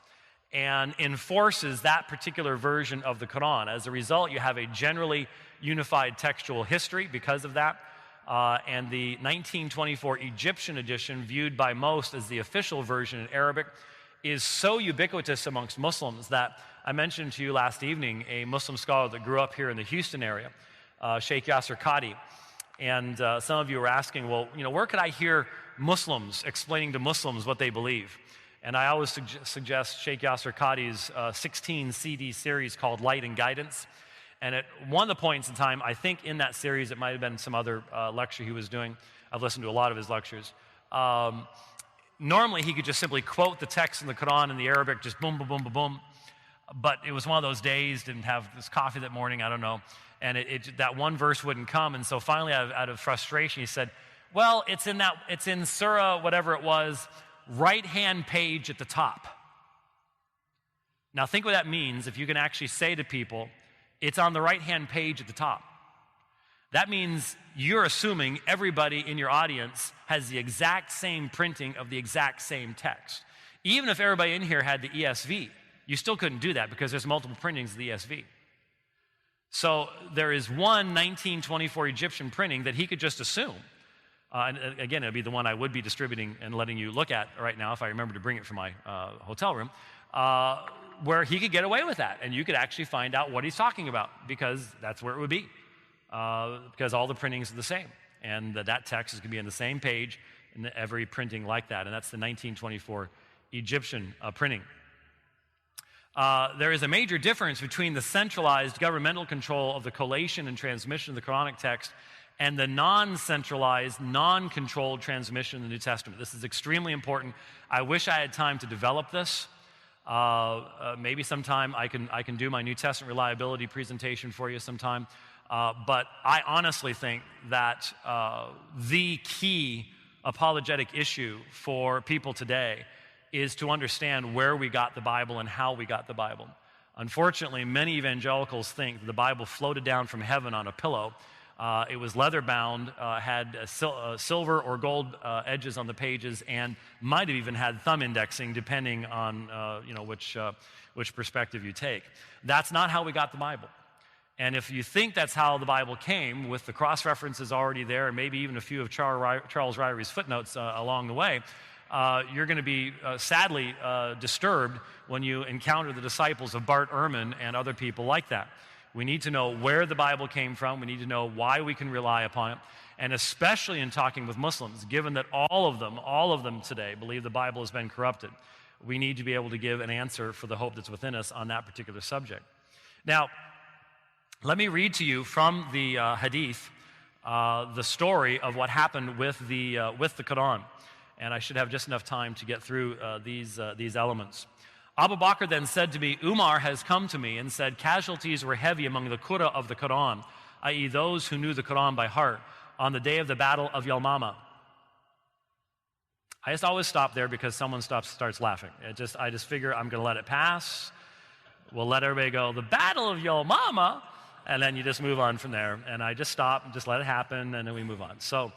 and enforces that particular version of the Quran. As a result, you have a generally unified textual history because of that. And the 1924 Egyptian edition, viewed by most as the official version in Arabic, is so ubiquitous amongst Muslims that I mentioned to you last evening a Muslim scholar that grew up here in the Houston area, Sheikh Yasser Qadi. And some of you were asking, well, where could I hear Muslims explaining to Muslims what they believe? And I always suggest Sheikh Yasser Qadi's 16 CD series called Light and Guidance. And at one of the points in time, I think in that series, it might have been some other lecture he was doing. I've listened to a lot of his lectures. Normally, he could just simply quote the text in the Quran in the Arabic, just boom, boom, boom, boom, boom. But it was one of those days, didn't have this coffee that morning, I don't know. And that one verse wouldn't come. And so finally, out of frustration, he said, well, it's in Surah, whatever it was, right-hand page at the top. Now think what that means if you can actually say to people, it's on the right-hand page at the top. That means you're assuming everybody in your audience has the exact same printing of the exact same text. Even if everybody in here had the ESV, you still couldn't do that because there's multiple printings of the ESV. So there is one 1924 Egyptian printing that he could just assume. And again, it would be the one I would be distributing and letting you look at right now if I remember to bring it from my hotel room, where he could get away with that. And you could actually find out what he's talking about because that's where it would be, because all the printings are the same. And that text is going to be on the same page in every printing like that. And that's the 1924 Egyptian printing. There is a major difference between the centralized governmental control of the collation and transmission of the Quranic text and the non-centralized, non-controlled transmission of the New Testament. This is extremely important. I wish I had time to develop this. Maybe sometime I can do my New Testament reliability presentation for you sometime. But I honestly think that the key apologetic issue for people today is to understand where we got the Bible and how we got the Bible. Unfortunately, many evangelicals think that the Bible floated down from heaven on a pillow. It was leather-bound, had silver or gold edges on the pages, and might have even had thumb indexing, depending on which perspective you take. That's not how we got the Bible. And if you think that's how the Bible came, with the cross-references already there, and maybe even a few of Charles Ryrie's footnotes along the way, you're going to be sadly disturbed when you encounter the disciples of Bart Ehrman and other people like that. We need to know where the Bible came from. We need to know why we can rely upon it. And especially in talking with Muslims, given that all of them today believe the Bible has been corrupted, we need to be able to give an answer for the hope that's within us on that particular subject. Now, let me read to you from the hadith the story of what happened with the Quran. And I should have just enough time to get through these elements. Abu Bakr then said to me, Umar has come to me and said, casualties were heavy among the Qurra of the Quran, i.e. those who knew the Quran by heart, on the day of the Battle of Yamama. I just always stop there because someone starts laughing. I just figure I'm going to let it pass. We'll let everybody go, the Battle of Yamama, and then you just move on from there. And I just stop and just let it happen, and then we move on. So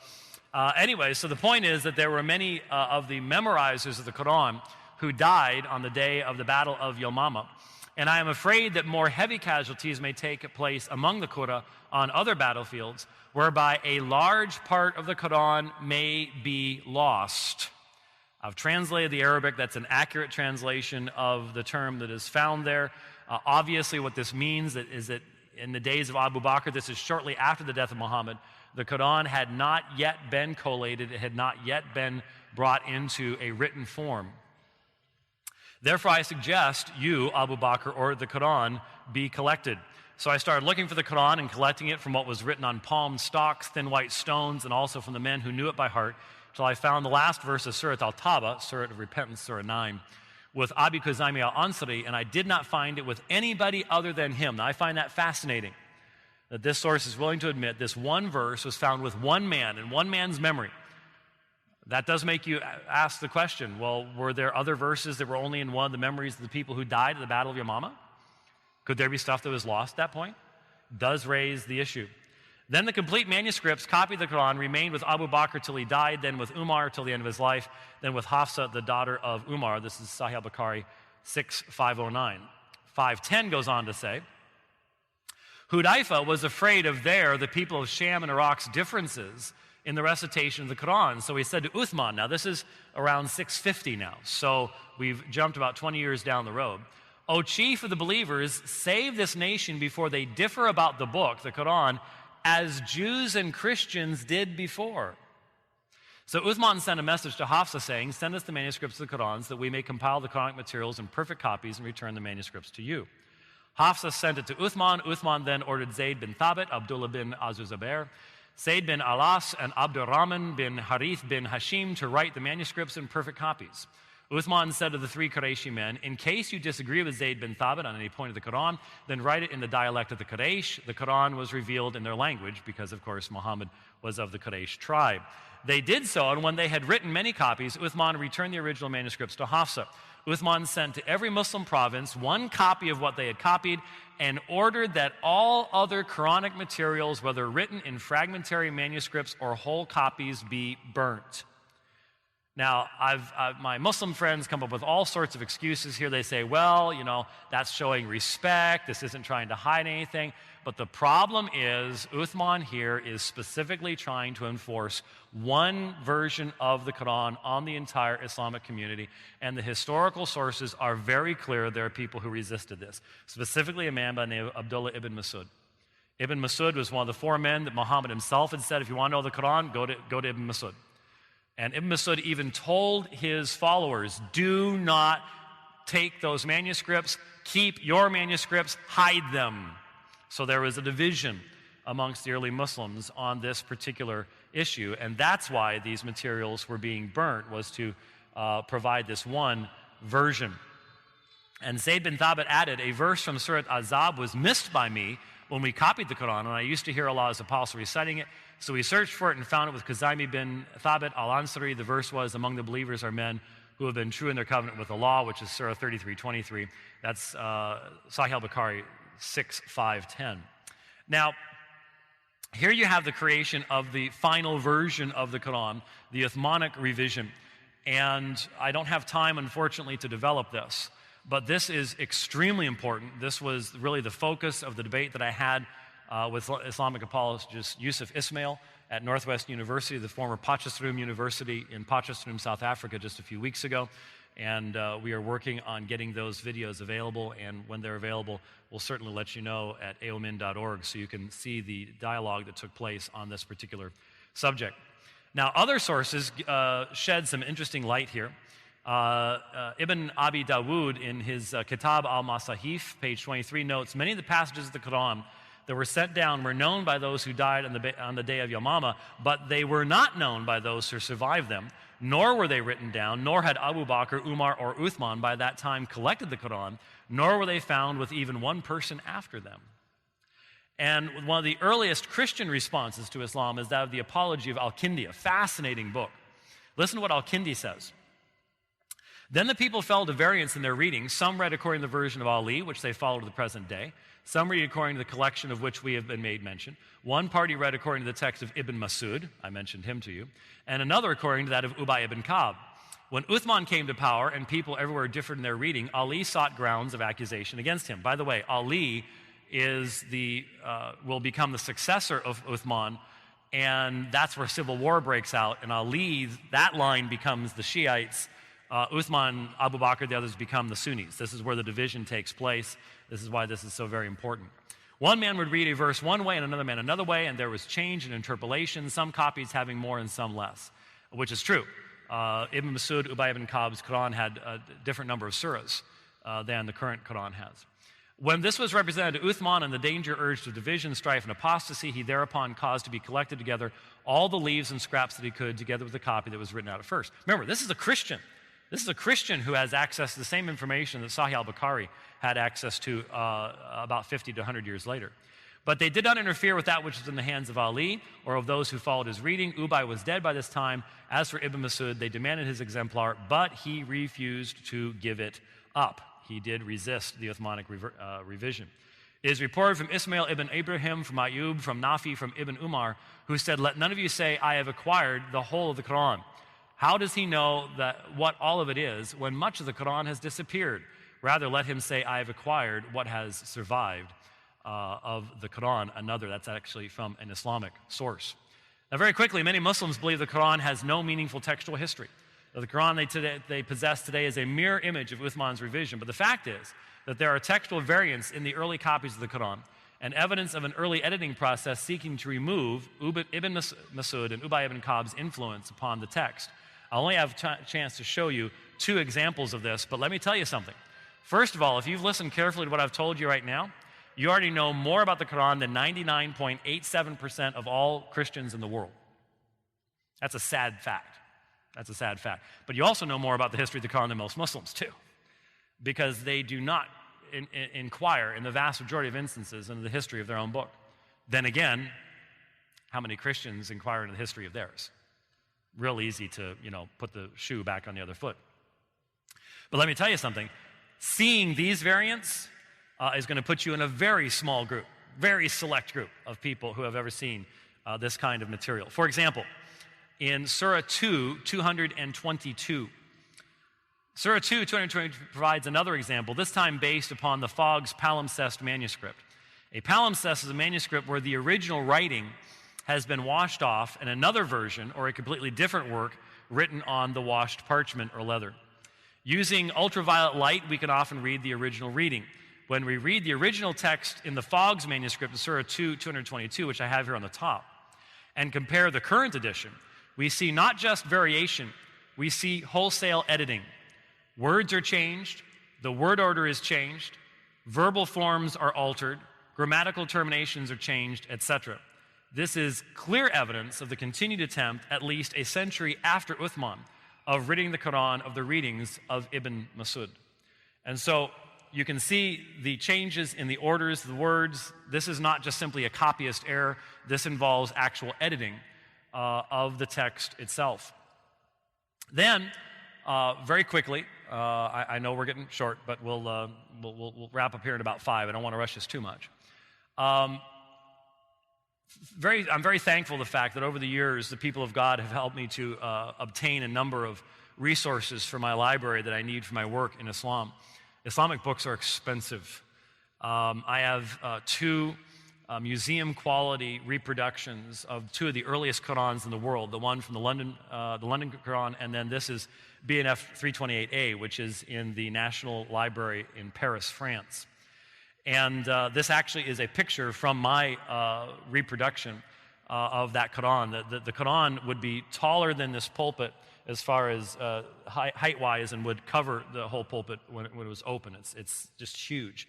anyway, so the point is that there were many of the memorizers of the Quran who died on the day of the Battle of Yamama. And I am afraid that more heavy casualties may take place among the Qurra on other battlefields, whereby a large part of the Quran may be lost. I've translated the Arabic. That's an accurate translation of the term that is found there. Obviously, what this means is that in the days of Abu Bakr, this is shortly after the death of Muhammad, the Quran had not yet been collated. It had not yet been brought into a written form. Therefore, I suggest you, Abu Bakr, or the Quran, be collected. So I started looking for the Quran and collecting it from what was written on palm stalks, thin white stones, and also from the men who knew it by heart, till I found the last verse of Surat al-Tawbah, Surah of Repentance, Surah 9, with Abi Kuzaymi al-Ansari, and I did not find it with anybody other than him. Now, I find that fascinating, that this source is willing to admit this one verse was found with one man, in one man's memory. That does make you ask the question, well, were there other verses that were only in one of the memories of the people who died at the Battle of Yamama? Could there be stuff that was lost at that point? Does raise the issue. Then the complete manuscripts, copy of the Quran, remained with Abu Bakr till he died, then with Umar till the end of his life, then with Hafsa, the daughter of Umar. This is Sahih al-Bukhari 6509. 510 goes on to say, Hudayfa was afraid of the people of Sham and Iraq's differences in the recitation of the Quran. So he said to Uthman, now this is around 650 now, so we've jumped about 20 years down the road. O chief of the believers, save this nation before they differ about the book, the Quran, as Jews and Christians did before. So Uthman sent a message to Hafsa saying, send us the manuscripts of the Quran so that we may compile the Quranic materials in perfect copies and return the manuscripts to you. Hafsa sent it to Uthman. Uthman then ordered Zayd bin Thabit, Abdullah bin Azuzabair, Zayd bin Alas, and Abdurrahman bin Harith bin Hashim to write the manuscripts in perfect copies. Uthman said to the three Qurayshi men, in case you disagree with Zayd bin Thabit on any point of the Quran, then write it in the dialect of the Quraysh. The Quran was revealed in their language because, of course, Muhammad was of the Quraysh tribe. They did so, and when they had written many copies, Uthman returned the original manuscripts to Hafsa. Uthman sent to every Muslim province one copy of what they had copied and ordered that all other Quranic materials, whether written in fragmentary manuscripts or whole copies, be burnt. Now, my Muslim friends come up with all sorts of excuses here. They say, well, that's showing respect. This isn't trying to hide anything. But the problem is, Uthman here is specifically trying to enforce one version of the Quran on the entire Islamic community. And the historical sources are very clear. There are people who resisted this. Specifically, a man by the name of Abdullah ibn Masud. Ibn Masud was one of the four men that Muhammad himself had said, if you want to know the Quran, go to Ibn Masud. And Ibn Masud even told his followers, do not take those manuscripts, keep your manuscripts, hide them. So there was a division amongst the early Muslims on this particular issue, and that's why these materials were being burnt, was to provide this one version. And Zayd bin Thabit added, a verse from Surat Azab was missed by me when we copied the Quran, and I used to hear Allah's apostle reciting it. So we searched for it and found it with Kuzaymi bin Thabit al-Ansari. The verse was, among the believers are men who have been true in their covenant with Allah, which is Surah 33:23. That's Sahih al-Bukhari 6510. Now, here you have the creation of the final version of the Quran, the Uthmanic revision. And I don't have time, unfortunately, to develop this. But this is extremely important. This was really the focus of the debate that I had with Islamic apologist Yusuf Ismail at Northwestern University, the former Potchefstroom University in Potchefstroom, South Africa, just a few weeks ago. And we are working on getting those videos available. And when they're available, we'll certainly let you know at aomin.org so you can see the dialogue that took place on this particular subject. Now, other sources shed some interesting light here. Ibn Abi Dawood, in his Kitab al-Masahif, page 23, notes, many of the passages of the Quran that were sent down were known by those who died on the day of Yamama, but they were not known by those who survived them, nor were they written down, nor had Abu Bakr, Umar, or Uthman by that time collected the Quran, nor were they found with even one person after them. And one of the earliest Christian responses to Islam is that of the Apology of Al-Kindi, a fascinating book. Listen to what Al-Kindi says. Then the people fell to variance in their reading. Some read according to the version of Ali, which they follow to the present day. Some read according to the collection of which we have been made mention. One party read according to the text of Ibn Masud, I mentioned him to you, and another according to that of Ubay ibn Ka'b. When Uthman came to power and people everywhere differed in their reading, Ali sought grounds of accusation against him. By the way, Ali will become the successor of Uthman, and that's where civil war breaks out. And Ali, that line becomes the Shiites. Uthman, Abu Bakr, the others become the Sunnis. This is where the division takes place. This is why this is so very important. One man would read a verse one way and another man another way, and there was change in interpolation, some copies having more and some less, which is true. Ibn Masud, Ubay ibn Ka'b's Quran had a different number of surahs than the current Quran has. When this was represented to Uthman and the danger urged of division, strife, and apostasy, he thereupon caused to be collected together all the leaves and scraps that he could, together with the copy that was written out at first. Remember, this is a Christian. This is a Christian who has access to the same information that Sahih al-Bukhari had access to about 50 to 100 years later. But they did not interfere with that which was in the hands of Ali or of those who followed his reading. Ubay was dead by this time. As for Ibn Masud, they demanded his exemplar, but he refused to give it up. He did resist the Uthmanic revision. It is reported from Ismail ibn Ibrahim, from Ayyub, from Nafi, from Ibn Umar, who said, "Let none of you say, I have acquired the whole of the Quran." How does he know what all of it is when much of the Quran has disappeared? Rather, let him say, I have acquired what has survived of the Quran, another. That's actually from an Islamic source. Now, very quickly, many Muslims believe the Quran has no meaningful textual history. The Quran they possess today is a mirror image of Uthman's revision, but the fact is that there are textual variants in the early copies of the Quran and evidence of an early editing process seeking to remove Ibn Masud and Ubay ibn Ka'b's influence upon the text. I only have a chance to show you two examples of this, but let me tell you something. First of all, if you've listened carefully to what I've told you right now, you already know more about the Quran than 99.87% of all Christians in the world. That's a sad fact. That's a sad fact. But you also know more about the history of the Quran than most Muslims, too, because they do not inquire in the vast majority of instances into the history of their own book. Then again, how many Christians inquire into the history of theirs? Real easy to, put the shoe back on the other foot. But let me tell you something. Seeing these variants is going to put you in a very small group, very select group of people who have ever seen this kind of material. For example, in Surah 2, 222, Surah 2, 222 provides another example, this time based upon the Fogg's palimpsest manuscript. A palimpsest is a manuscript where the original writing has been washed off and another version, or a completely different work, written on the washed parchment or leather. Using ultraviolet light, we can often read the original reading. When we read the original text in the Fogg's manuscript of Surah 2, 222, which I have here on the top, and compare the current edition, we see not just variation, we see wholesale editing. Words are changed, the word order is changed, verbal forms are altered, grammatical terminations are changed, etc. This is clear evidence of the continued attempt, at least a century after Uthman, of ridding the Quran of the readings of Ibn Masud. And so you can see the changes in the orders, the words. This is not just simply a copyist error. This involves actual editing of the text itself. Then, very quickly, I know we're getting short, but we'll wrap up here in about 5. I don't want to rush this too much. I'm very thankful for the fact that over the years, the people of God have helped me to obtain a number of resources for my library that I need for my work in Islam. Islamic books are expensive. I have 2 museum-quality reproductions of 2 of the earliest Qurans in the world, the one from the London Quran, and then this is BNF 328A, which is in the National Library in Paris, France. And this actually is a picture from my reproduction of that Quran. The Quran would be taller than this pulpit as far as height-wise and would cover the whole pulpit when it was open. It's just huge.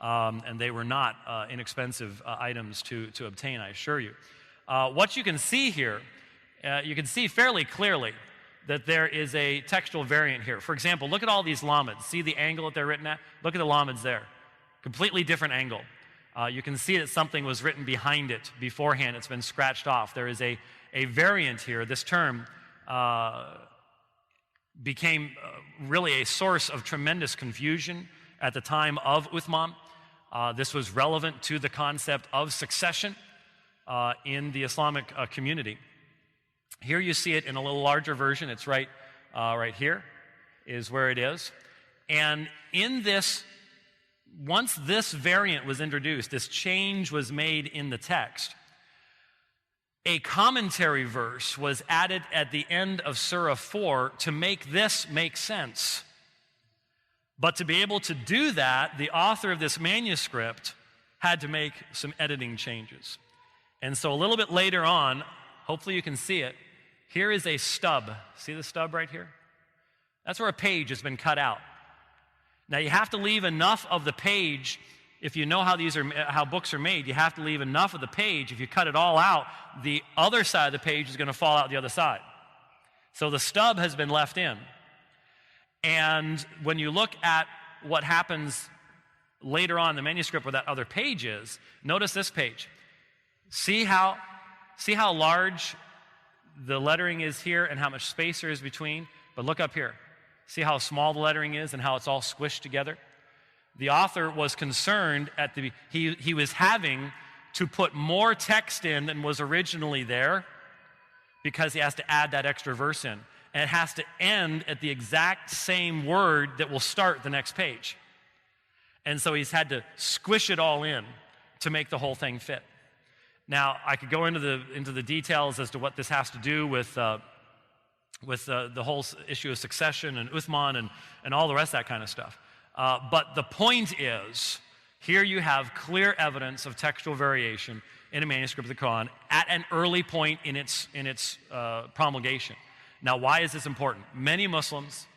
and they were not inexpensive items to obtain, I assure you. What you can see here, you can see fairly clearly that there is a textual variant here. For example, look at all these lamids. See the angle that they're written at? Look at the lamids there. Completely different angle. You can see that something was written behind it beforehand. It's been scratched off. There is a variant here. This term became really a source of tremendous confusion at the time of Uthman. This was relevant to the concept of succession in the Islamic community. Here you see it in a little larger version. It's right here is where it is. And in this, once this variant was introduced, this change was made in the text, a commentary verse was added at the end of Surah 4 to make this make sense. But to be able to do that, the author of this manuscript had to make some editing changes. And so a little bit later on, hopefully you can see it, here is a stub. See the stub right here? That's where a page has been cut out. Now you have to leave enough of the page. If you know how books are made, you have to leave enough of the page. If you cut it all out, the other side of the page is going to fall out the other side. So the stub has been left in. And when you look at what happens later on in the manuscript where that other page is, notice this page. See how large the lettering is here and how much space there is between? But look up here. See how small the lettering is and how it's all squished together? The author was concerned he was having to put more text in than was originally there because he has to add that extra verse in. And it has to end at the exact same word that will start the next page. And so he's had to squish it all in to make the whole thing fit. Now, I could go into the details as to what this has to do with the whole issue of succession and Uthman and all the rest of that kind of stuff. But the point is, here you have clear evidence of textual variation in a manuscript of the Quran at an early point in its promulgation. Now, why is this important? Many Muslims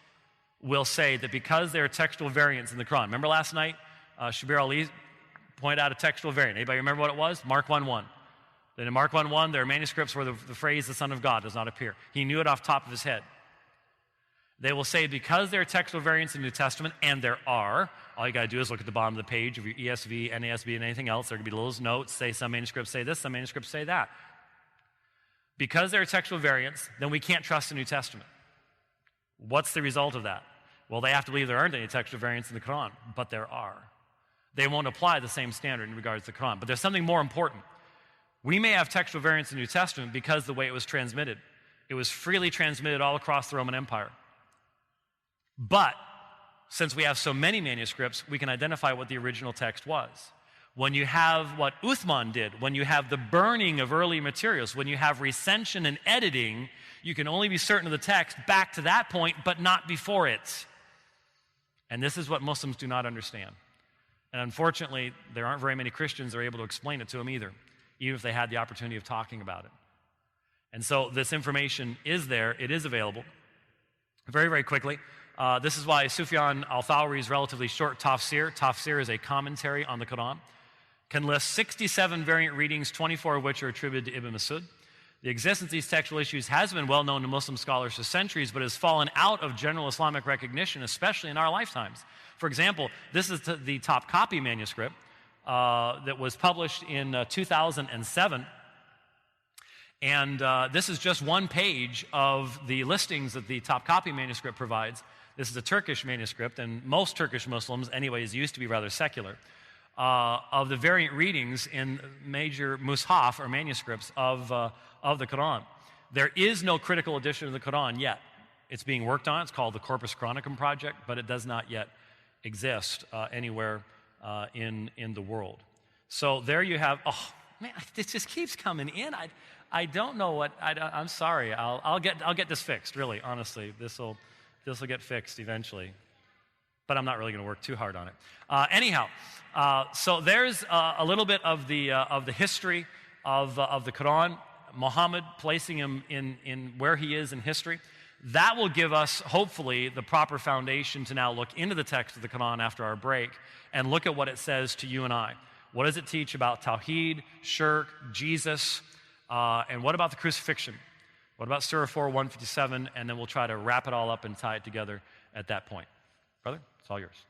will say that because there are textual variants in the Quran. Remember last night, Shabir Ali pointed out a textual variant. Anybody remember what it was? Mark 1:1. Then in Mark 1:1, there are manuscripts where the phrase, the Son of God, does not appear. He knew it off the top of his head. They will say because there are textual variants in the New Testament, and there are, all you got to do is look at the bottom of the page of your ESV, NASB, and anything else. There could be little notes, say some manuscripts say this, some manuscripts say that. Because there are textual variants, then we can't trust the New Testament. What's the result of that? Well, they have to believe there aren't any textual variants in the Quran, but there are. They won't apply the same standard in regards to the Quran. But there's something more important. We may have textual variants in the New Testament because of the way it was transmitted. It was freely transmitted all across the Roman Empire. But since we have so many manuscripts, we can identify what the original text was. When you have what Uthman did, when you have the burning of early materials, when you have recension and editing, you can only be certain of the text back to that point, but not before it. And this is what Muslims do not understand. And unfortunately, there aren't very many Christians that are able to explain it to them either, even if they had the opportunity of talking about it. And so this information is there. It is available. Very, very quickly, this is why Sufyan al-Thawri's relatively short tafsir is a commentary on the Quran, can list 67 variant readings, 24 of which are attributed to Ibn Masud. The existence of these textual issues has been well known to Muslim scholars for centuries, but has fallen out of general Islamic recognition, especially in our lifetimes. For example, this is the top copy manuscript that was published in 2007. And this is just one page of the listings that the top copy manuscript provides. This is a Turkish manuscript, and most Turkish Muslims, anyways, used to be rather secular, of the variant readings in major mushaf, or manuscripts, of the Quran. There is no critical edition of the Quran yet. It's being worked on. It's called the Corpus Chronicum Project, but it does not yet exist anywhere in the world. So there you have, oh man, this just keeps coming in. I don't know what, I'm sorry. I'll get this fixed, really, honestly. This will get fixed eventually. But I'm not really going to work too hard on it. Anyhow, so there's a little bit of the history of the Quran, Muhammad, placing him in where he is in history. That will give us, hopefully, the proper foundation to now look into the text of the Quran after our break and look at what it says to you and I. What does it teach about Tawheed, Shirk, Jesus, and what about the crucifixion? What about Surah 4, 157? And then we'll try to wrap it all up and tie it together at that point. Brother, it's all yours.